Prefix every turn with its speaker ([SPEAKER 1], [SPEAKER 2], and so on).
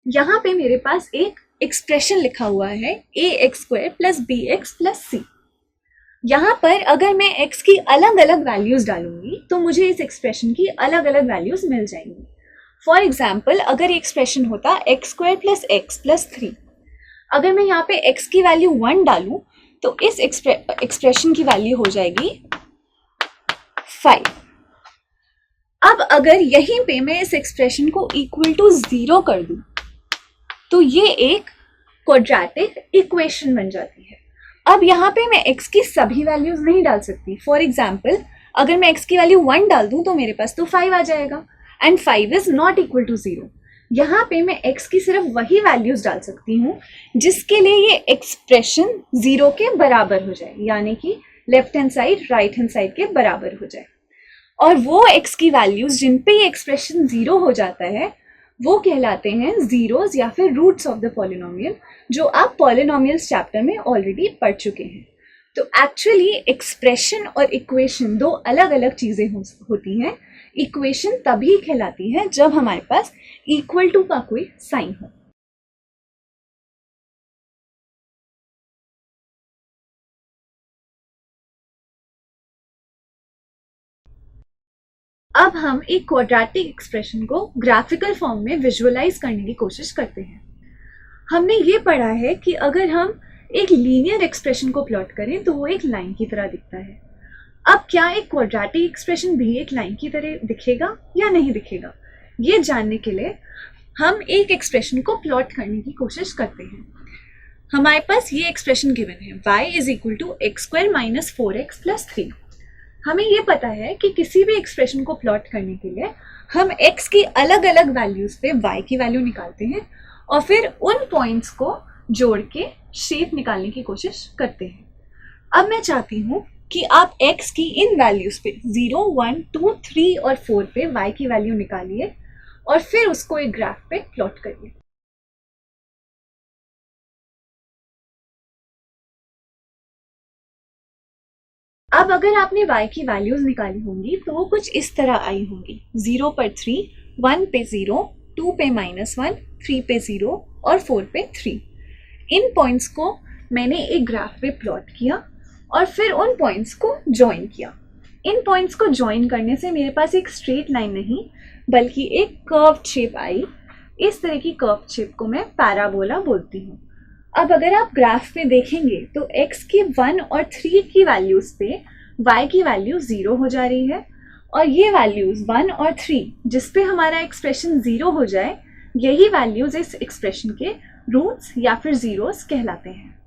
[SPEAKER 1] यहाँ पे मेरे पास एक एक्सप्रेशन लिखा हुआ है ax² + bx + c। यहाँ पर अगर मैं x की अलग अलग वैल्यूज डालूंगी तो मुझे इस एक्सप्रेशन की अलग अलग वैल्यूज मिल जाएंगी। फॉर एग्जाम्पल, अगर एक्सप्रेशन होता x² + x + 3, अगर मैं यहाँ पे x की वैल्यू 1 डालूं तो इस एक्सप्रेशन की वैल्यू हो जाएगी 5। अब अगर यहीं पे मैं इस एक्सप्रेशन को इक्वल टू 0 कर दूं तो ये एक क्वाड्रेटिक इक्वेशन बन जाती है। अब यहाँ पे मैं x की सभी वैल्यूज नहीं डाल सकती। फॉर एग्जाम्पल, अगर मैं x की वैल्यू 1 डाल दूं तो मेरे पास तो 5 आ जाएगा and 5 is not equal to 0। यहाँ पे मैं x की सिर्फ वही वैल्यूज डाल सकती हूँ जिसके लिए ये एक्सप्रेशन 0 के बराबर हो जाए, यानी कि left hand side right hand side के बराबर हो जाए। और वो x की वैल्यूज जिन पे ये एक्सप्रेशन 0 हो जाता है वो कहलाते हैं जीरोस या फिर रूट्स ऑफ द पॉलिनोमियल, जो आप पॉलिनोमियल्स चैप्टर में ऑलरेडी पढ़ चुके हैं। तो एक्चुअली एक्सप्रेशन और इक्वेशन दो अलग अलग चीजें होती हैं। इक्वेशन तभी कहलाती है जब हमारे पास इक्वल टू का कोई साइन हो। अब हम एक क्वाड्रेटिक एक्सप्रेशन को ग्राफिकल फॉर्म में विजुअलाइज करने की कोशिश करते हैं। हमने ये पढ़ा है कि अगर हम एक लीनियर एक्सप्रेशन को प्लॉट करें तो वो एक लाइन की तरह दिखता है। अब क्या एक क्वाड्रेटिक एक्सप्रेशन भी एक लाइन की तरह दिखेगा या नहीं दिखेगा, ये जानने के लिए हम एक एक्सप्रेशन को प्लॉट करने की कोशिश करते हैं। हमारे पास ये एक्सप्रेशन गिवन है y = x² - 4x + 3। हमें ये पता है कि किसी भी एक्सप्रेशन को प्लॉट करने के लिए हम x की अलग अलग वैल्यूज पे y की वैल्यू निकालते हैं और फिर उन पॉइंट्स को जोड़ के शेप निकालने की कोशिश करते हैं। अब मैं चाहती हूँ कि आप x की इन वैल्यूज पे 0, 1, 2, 3 और 4 पे y की वैल्यू निकालिए और फिर उसको एक ग्राफ पे प्लॉट करिए। अब अगर आपने y की वैल्यूज निकाली होंगी तो वो कुछ इस तरह आई होंगी। 0 पर 3, 1 पे 0, 2 पे -1, 3 पे 0 और 4 पे 3। इन पॉइंट्स को मैंने एक ग्राफ पे प्लॉट किया और फिर उन पॉइंट्स को ज्वाइन किया। इन पॉइंट्स को ज्वाइन करने से मेरे पास एक स्ट्रेट लाइन नहीं बल्कि एक कर्व्ड शेप आई। इस तरह की कर्व्ड शेप को मैं पैराबोला बोलती हूँ। अब अगर आप ग्राफ पे देखेंगे तो x की 1 और 3 की वैल्यूज पे y की वैल्यू 0 हो जा रही है और ये वैल्यूज 1 और 3 जिस पे हमारा एक्सप्रेशन 0 हो जाए, यही वैल्यूज इस एक्सप्रेशन के रूट्स या फिर जीरोस कहलाते हैं।